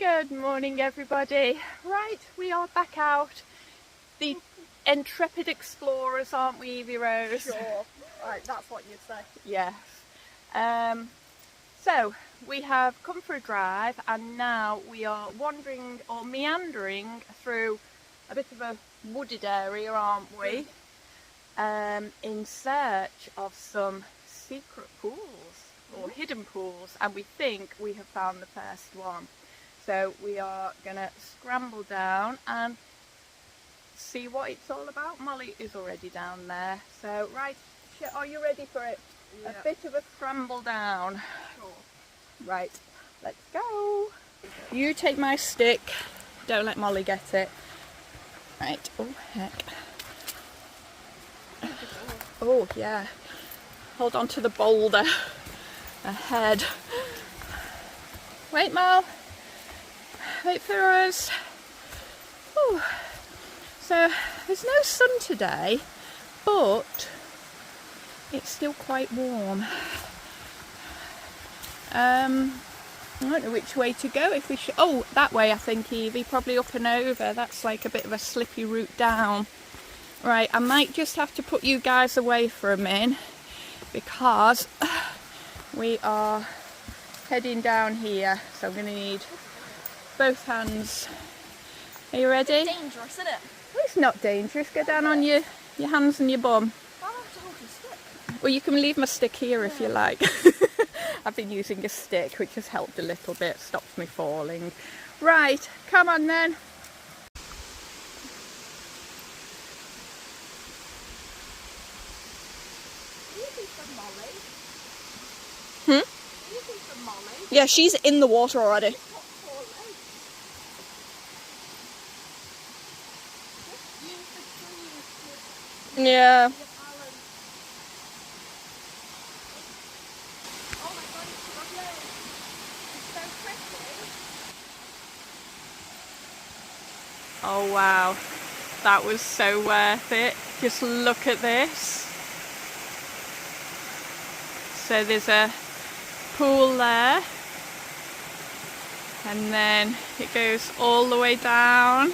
Good morning everybody. Right, we are back out. The intrepid explorers, aren't we, Evie Rose? Sure, right, that's what you'd say. Yes. So we have come for a drive and now we are wandering or meandering through a bit of a wooded area, aren't we? In search of some secret pools or hidden pools, and we think we have found the first one. So we are going to scramble down and see what it's all about. Molly is already down there. So right, are you ready for it? Yeah. A bit of a scramble down. Sure. Right, let's go. You take my stick. Don't let Molly get it. Right, oh heck. Oh yeah. Hold on to the boulder ahead. Wait, Mal. Wait for us. Ooh. So there's no sun today, but it's still quite warm. I don't know which way to go. If we should, oh, that way I think, Evie, probably up and over. That's like a bit of a slippy route down. Right, I might just have to put you guys away for a minute because we are heading down here. So I'm going to need both hands. Are you ready? It's dangerous, isn't it? Well, it's not dangerous. Go down on your hands and your bum. I'll have to hold your stick. Well, you can leave my stick here if you like. I've been using a stick, which has helped a little bit, stops me falling. Right, come on then. Easy for Molly. Hmm? Easy for Molly. Yeah, she's in the water already. She's got 4 legs. Just use the trees to Yeah. your balance. Oh my god, it's lovely. It's so pretty. Oh wow, that was so worth it. Just look at this. So there's a pool there, and then it goes all the way down.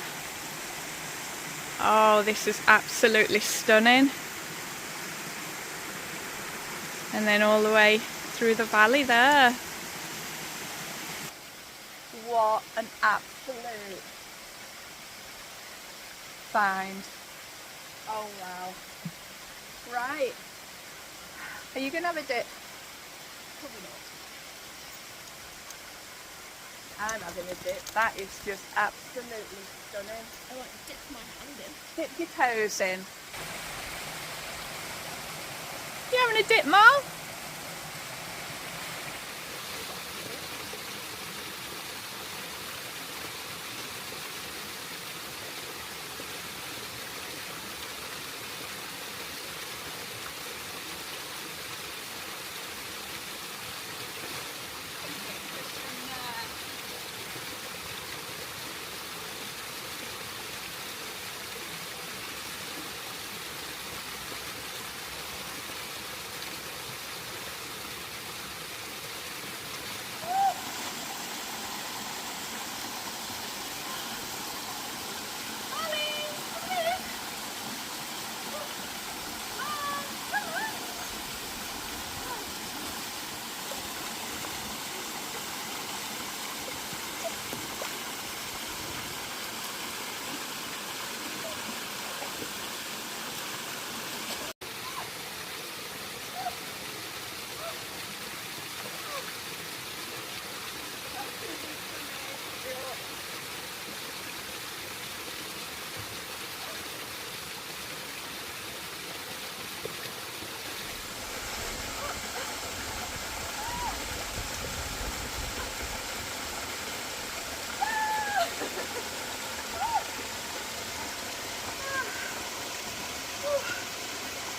Oh, this is absolutely stunning. And then all the way through the valley there. What an absolute find. Oh wow. Right. Are you going to have a dip? Probably not. I'm having a dip. That is just absolutely stunning. I want to dip my hand in. Dip your toes in. You having a dip, Mal?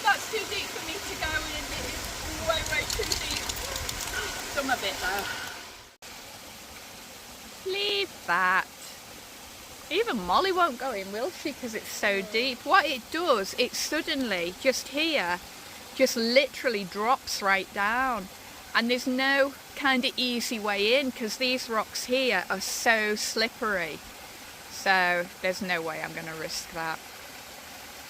That's too deep for me to go in. It is way, way too deep. Some a bit though. Leave that. Even Molly won't go in, will she? Because it's so deep. What it does, it suddenly, just here, just literally drops right down. And there's no kind of easy way in because these rocks here are so slippery. So there's no way I'm going to risk that.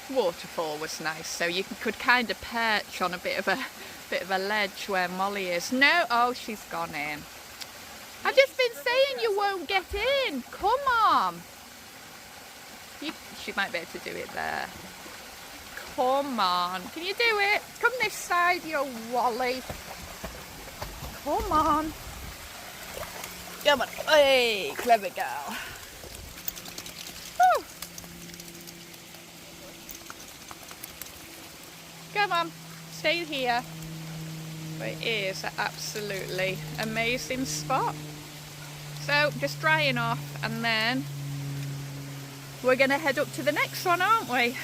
Waterfall was nice, so you could kind of perch on a bit of a ledge where Molly is. No, oh, she's gone in. I've just been saying you won't get in. Come on. She might be able to do it there. Come on. Can you do it? Come this side, you wally. Come on. Come on. Hey, clever girl. Woo. Come on. Stay here. But it is an absolutely amazing spot. So, just drying off and then we're going to head up to the next one, aren't we?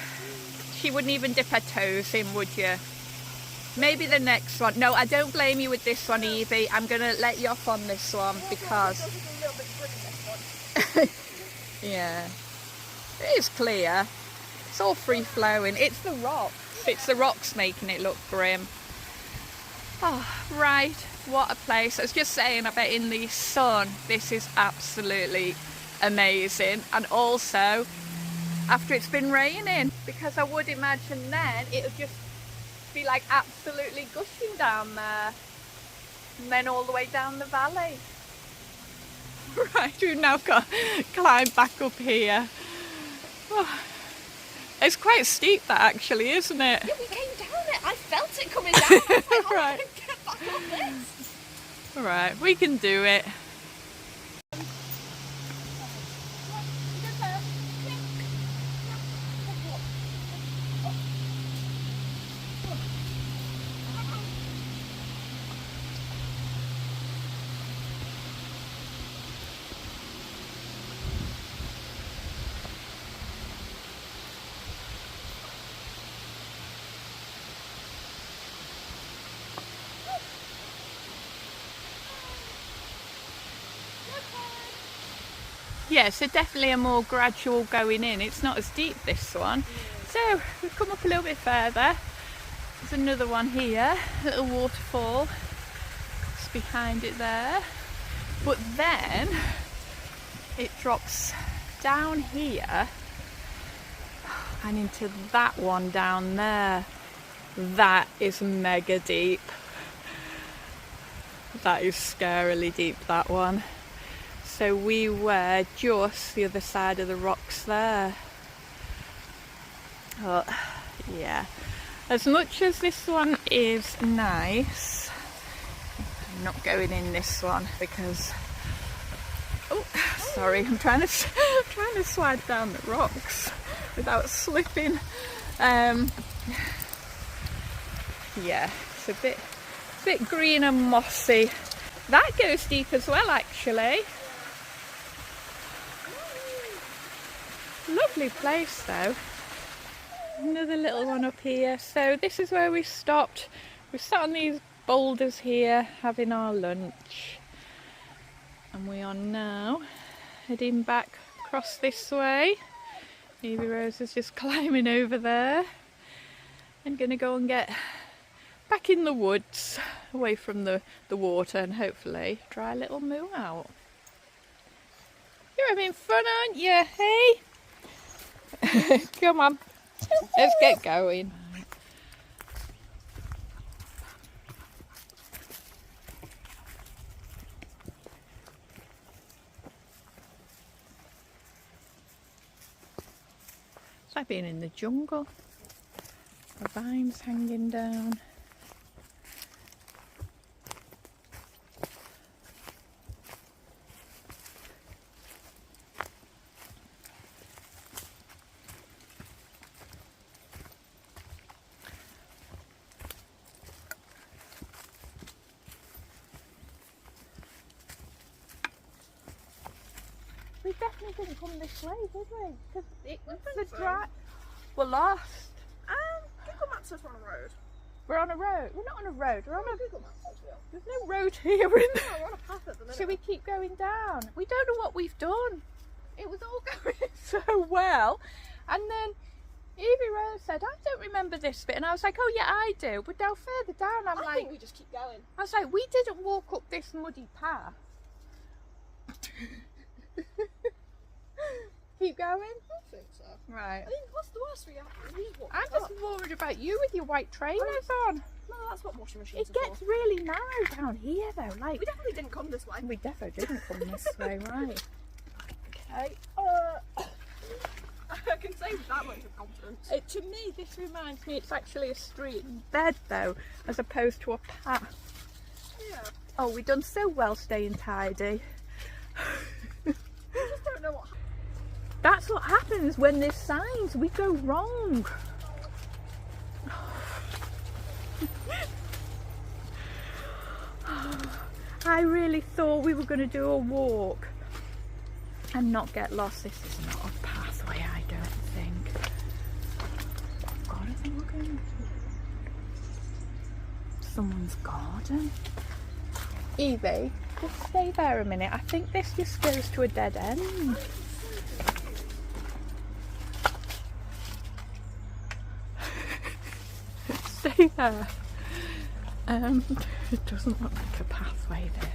She wouldn't even dip her toes in, would you? Maybe the next one. No, I don't blame you with this one, Evie. I'm going to let you off on this one because... yeah. It is clear. It's all free-flowing. It's the rocks. It's the rocks making it look grim. Oh, right. What a place. I was just saying, I bet in the sun, this is absolutely amazing. And also, after it's been raining, because I would imagine then it would just be like absolutely gushing down there. And then all the way down the valley. Right, we've now got to climb back up here. Oh, it's quite steep that actually, isn't it? Yeah, we came down it. I felt it coming down. I was like, oh, right. I can get back on this. Alright, we can do it. Yeah, so definitely a more gradual going in. It's not as deep, this one. So we've come up a little bit further. There's another one here, a little waterfall. It's behind it there. But then it drops down here and into that one down there. That is mega deep. That is scarily deep, that one. So we were just the other side of the rocks there. Oh, yeah. As much as this one is nice, I'm not going in this one because... Oh, sorry, I'm trying to slide down the rocks without slipping. Yeah, it's a bit green and mossy. That goes deep as well, actually. Lovely place though. Another little one up here. So this is where we stopped. We sat on these boulders here having our lunch. And we are now heading back across this way. Evie Rose is just climbing over there. And gonna go and get back in the woods, away from the water, and hopefully dry a little moo out. You're having fun, aren't you? Hey? Come on, let's get going. It's like being in the jungle. The vines hanging down. We definitely didn't come this way, did we? Because it was the dry. We're lost. Google Maps says we're on a road. We're on a road. We're not on a road. We're on a. Google Maps says we are. There's no road here. We're in the... No, we're on a path at the minute. Should we keep going down? We don't know what we've done. It was all going so well, and then Evie Rose said, I don't remember this bit. And I was like, oh yeah, I do. But now further down, I think we just keep going. I was like, we didn't walk up this muddy path. Keep going? I think so. Right. I mean, what's the worst we have? We just walk I'm just worried about you with your white trainers on. No, that's what washing machines It are gets really narrow down here though. Like, We definitely didn't come this way. we definitely didn't come this way, right? Okay. I can say with that much of confidence. To me, this reminds me it's actually a street bed though, as opposed to a path. Yeah. Oh, we've done so well staying tidy. I just don't know what. That's what happens when there's signs. We go wrong. I really thought we were going to do a walk and not get lost. This is not a pathway, I don't think. God, I think we're going to someone's garden. Evie, just stay there a minute. I think this just goes to a dead end. Stay there. It doesn't look like a pathway there.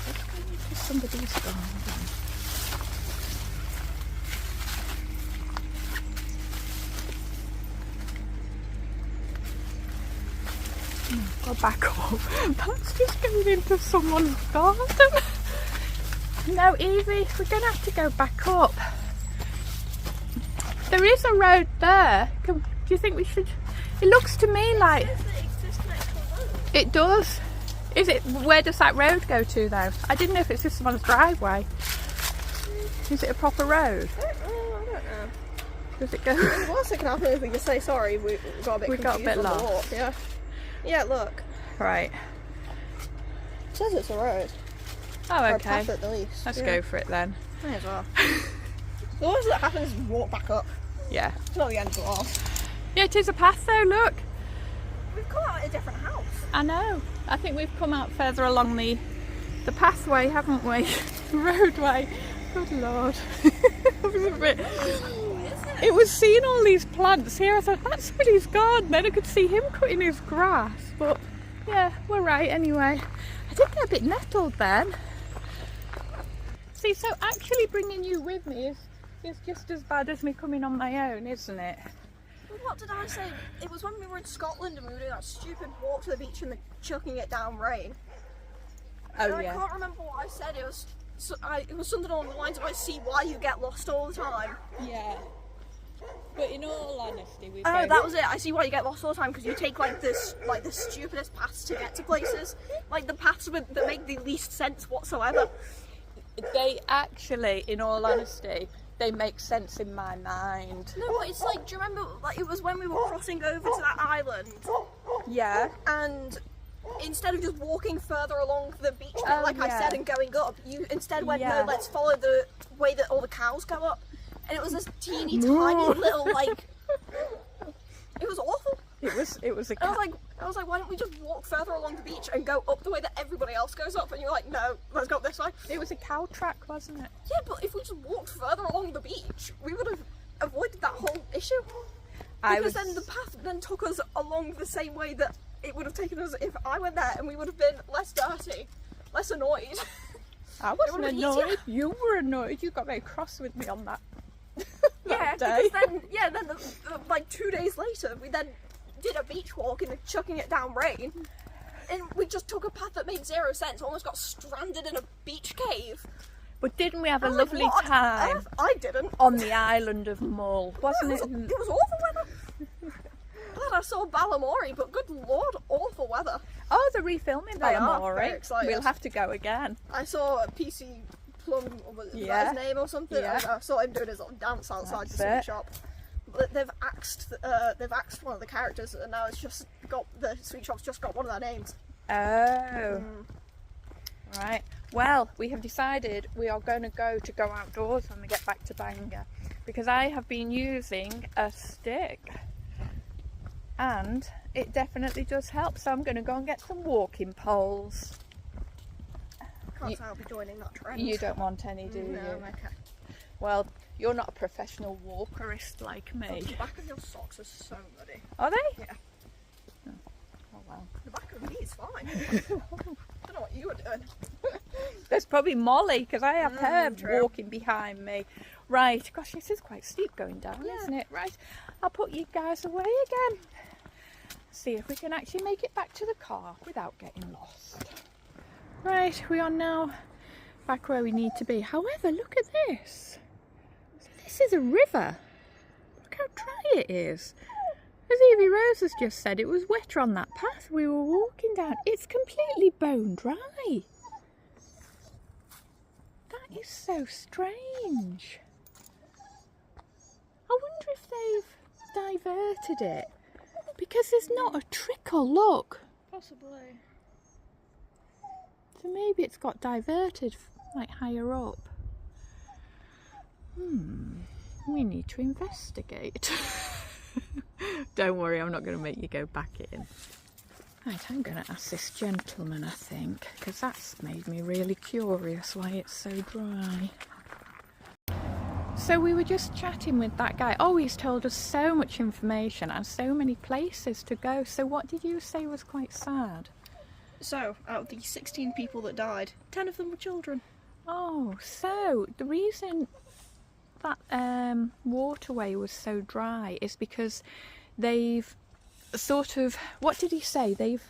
Let's go into somebody's garden. Go back up. That's just going into someone's garden. No, Evie, we're going to have to go back up. There is a road there. Do you think we should? It looks to me like it does. Is it? Where does that road go to though? I didn't know if it's just someone's driveway. Is it a proper road? I don't know. Does it go? The worst that can happen is we just say sorry. We got a bit confused. We got a bit on the lost. walk, yeah. Yeah, look. Right. It says it's a road. Oh, Or a okay. path at the least. Let's yeah. go for it then. May as well. The worst that happens is walk back up. Yeah. It's not the end of the world. Yeah, it is a path though. Look. We've come out at a different house. I know. I think we've come out further along the pathway, haven't we? Roadway. Good Lord. It was a bit. It was seeing all these plants here. I thought that's somebody's garden. Then I could see him cutting his grass. But yeah, we're right anyway. I did get a bit nettled then. See, so actually bringing you with me is just as bad as me coming on my own, isn't it? Well, what did I say? It was when we were in Scotland and we were doing that stupid walk to the beach and the chucking it down rain. Oh And yeah. I can't remember what I said. It was something along the lines of I see why you get lost all the time. Yeah. But in all honesty, we've Oh, that was it. I see why you get lost all the time because you take like the stupidest paths to get to places, like the paths that make the least sense whatsoever. They actually, in all honesty, they make sense in my mind. No, but it's like, do you remember? Like it was when we were crossing over to that island, Yeah. and instead of just walking further along the beach, Oh, like I yeah. said, and going up, you instead went, Yeah. no, let's follow the way that all the cows go up. And it was this teeny tiny little like. It was awful. It was a I was like, why don't we just walk further along the beach and go up the way that everybody else goes up? And you're like, no, let's go this way. it was a cow track, wasn't it? Yeah, but if we just walked further along the beach, we would have avoided that whole issue. Because then the path then took us along the same way that it would have taken us if I went there, and we would have been less dirty, less annoyed. I wasn't would've been annoyed. easier. You were annoyed. You got very cross with me on that. Yeah, that day. because then like 2 days later, we then did a beach walk in the chucking it down rain, and we just took a path that made zero sense. Almost got stranded in a beach cave. But didn't we have a I was like, lovely what on time earth? I didn't. on the island of Mull, wasn't it was awful weather. Glad I saw Balamori, but good lord, awful weather. Oh, they're refilming They are, Balamori. very excited. We'll have to go again. I saw a PC Plum, or was that Yeah. his name or something? Yeah. I saw him doing his little dance outside the That's sweet it. shop. But they've axed one of the characters, and now it's just got the sweet shop's just got one of their names. Oh. Right. Well, we have decided we are going to go outdoors when we get back to Bangor, because I have been using a stick and it definitely does help, so I'm going to go and get some walking poles. Can't say I'll be joining that trend. You don't want any, do you? No, I'm okay. Well, you're not a professional walkerist like Oh, me. the back of your socks are so muddy. Are they? Yeah. Oh well. The back of me is fine. I don't know what you were doing. There's probably Molly, because I have her True. walking behind me. Right, gosh, this is quite steep going down, Yeah. isn't it? Right, I'll put you guys away again. See if we can actually make it back to the car without getting lost. Right, we are now back where we need to be. However, look at this. This is a river. Look how dry it is. As Evie Rose has just said, it was wetter on that path we were walking down. It's completely bone dry. That is so strange. I wonder if they've diverted it, because there's not a trickle, look. Possibly. So maybe it's got diverted, like higher up. We need to investigate. Don't worry, I'm not going to make you go back in. Right, I'm going to ask this gentleman, I think, because that's made me really curious why it's so dry. So we were just chatting with that guy. Oh, he's told us so much information and so many places to go. So what did you say was quite sad? So, out of the 16 people that died, 10 of them were children. Oh, so the reason that waterway was so dry is because they've sort of, what did he say? They've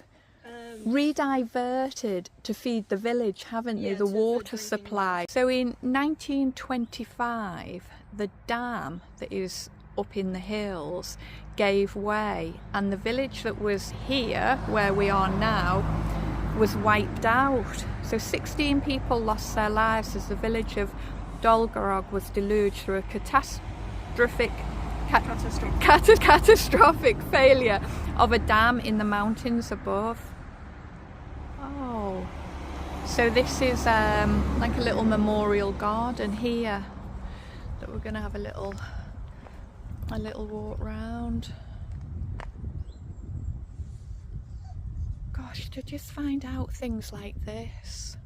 re-diverted to feed the village, haven't they? Yeah, The to the water drinking supply. So in 1925, the dam that is up in the hills gave way, and the village that was here, where we are now, was wiped out. So 16 people lost their lives as the village of Dolgarog was deluged through a catastrophic failure of a dam in the mountains above. Oh, so this is like a little memorial garden here that we're going to have a little walk round. Gosh, to just find out things like this,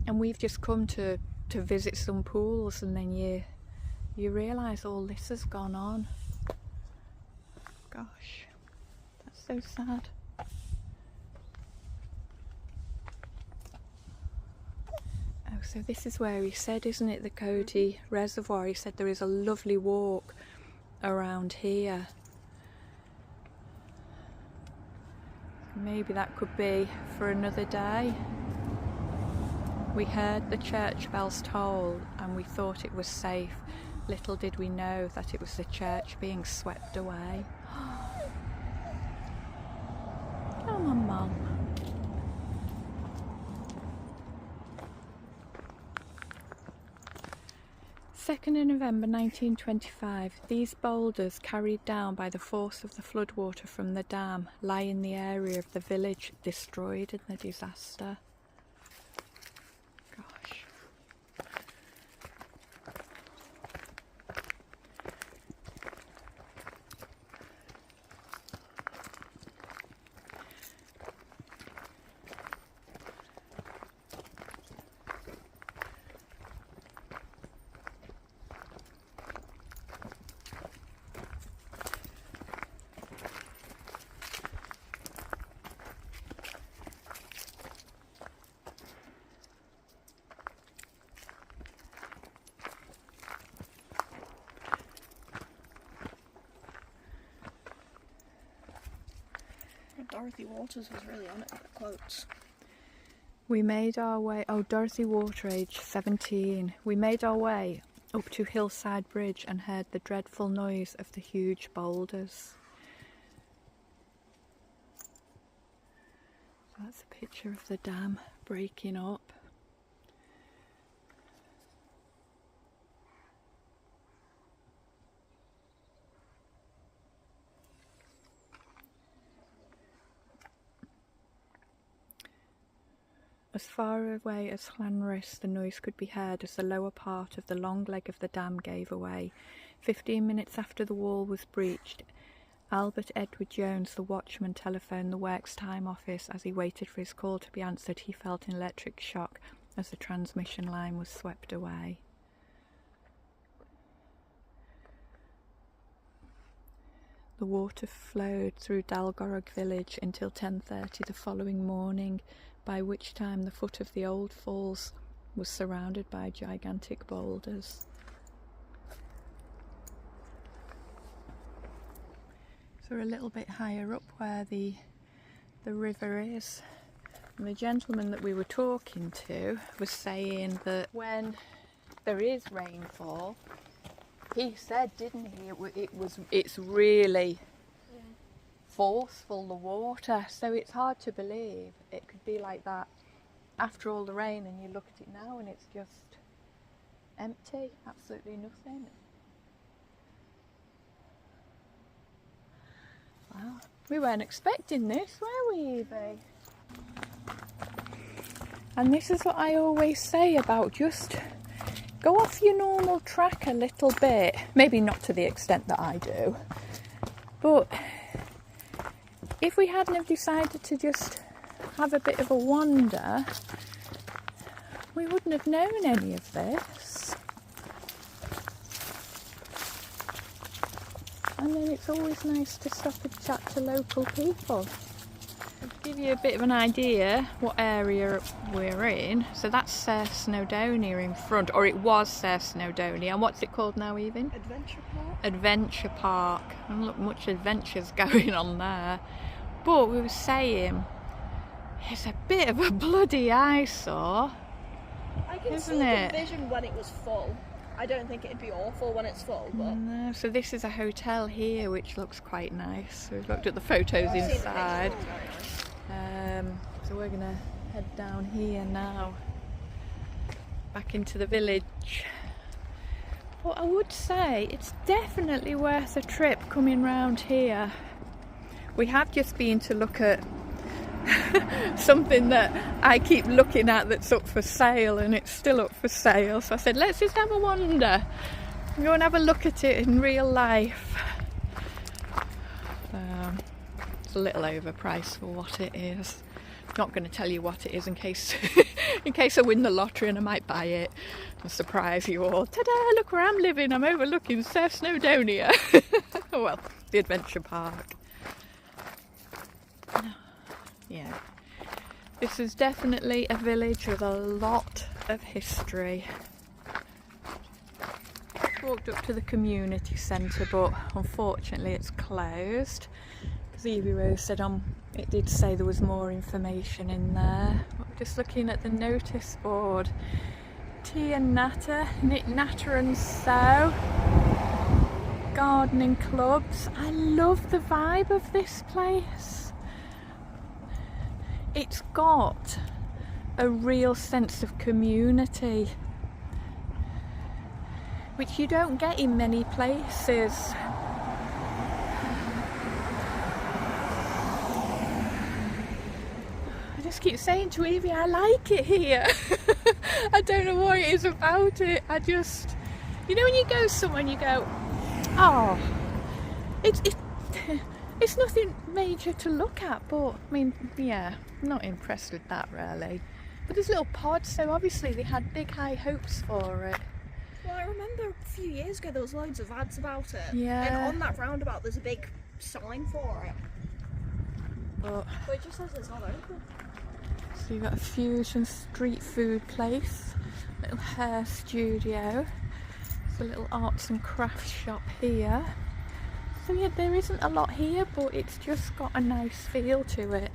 and we've just come to visit some pools, and then you realise all this has gone on. Gosh, that's so sad. Oh, so this is where he said, isn't it, the Cody Reservoir? He said there is a lovely walk around here. Maybe that could be for another day. We heard the church bells toll and we thought it was safe. Little did we know that it was the church being swept away. Come on, Mum. Second of November 1925, these boulders carried down by the force of the floodwater from the dam lie in the area of the village destroyed in the disaster. Gosh. Dorothy Waters was really on it with the quotes. We made our way, oh, Dorothy Water, age 17. We made our way up to Hillside Bridge and heard the dreadful noise of the huge boulders. That's a picture of the dam breaking up. As far away as Llanrhys, the noise could be heard as the lower part of the long leg of the dam gave away. 15 minutes after the wall was breached, Albert Edward Jones, the watchman, telephoned the works time office. As he waited for his call to be answered, he felt an electric shock as the transmission line was swept away. The water flowed through Dalgorog village until 10:30 the following morning, by which time the foot of the old falls was surrounded by gigantic boulders. So we're a little bit higher up where the river is. And the gentleman that we were talking to was saying that when there is rainfall, he said, didn't he, it's really forceful, the water, so it's hard to believe it could be like that after all the rain, and you look at it now and it's just empty, absolutely nothing. Wow, we weren't expecting this, were we, Evie? And this is what I always say about just go off your normal track a little bit. Maybe not to the extent that I do, but if we hadn't have decided to just have a bit of a wander, we wouldn't have known any of this. And then it's always nice to stop and chat to local people. To give you a bit of an idea what area we're in, so that's Snowdonia in front, or it was Snowdonia, and what's it called now, Even? Adventure Park. Adventure Park. And look, much adventures going on there. But we were saying, it's a bit of a bloody eyesore. I can see the vision when it was full. I don't think it'd be awful when it's full, but... No, so this is a hotel here, which looks quite nice. We've looked at the photos inside. So we're going to head down here now, back into the village. But I would say it's definitely worth a trip coming round here. We have just been to look at something that I keep looking at that's up for sale, and it's still up for sale, so I said let's just have a wander, go and have a look at it in real life. It's a little overpriced for what it is. Not going to tell you what it is in case in case I win the lottery and I might buy it and surprise you all. Ta-da, look where I'm living, I'm overlooking Surf Snowdonia. Well, the adventure park. Yeah, this is definitely a village with a lot of history. Walked up to the community centre, but unfortunately it's closed, because Evie Rose said it did say there was more information in there. But we're just looking at the notice board. Tea and natter, knit, natter and sew, gardening clubs. I love the vibe of this place. It's got a real sense of community, which you don't get in many places. I just keep saying to Evie, I like it here. I don't know what it is about it. I just, you know when you go somewhere and you go, oh, it's nothing major to look at, but I mean, yeah, I'm not impressed with that really. But there's little pods, so obviously they had big high hopes for it. Well, I remember a few years ago there was loads of ads about it. Yeah. And on that roundabout there's a big sign for it. But it just says it's not open. So you've got a fusion street food place, little hair studio, there's a little arts and crafts shop here. So yeah, there isn't a lot here, but it's just got a nice feel to it.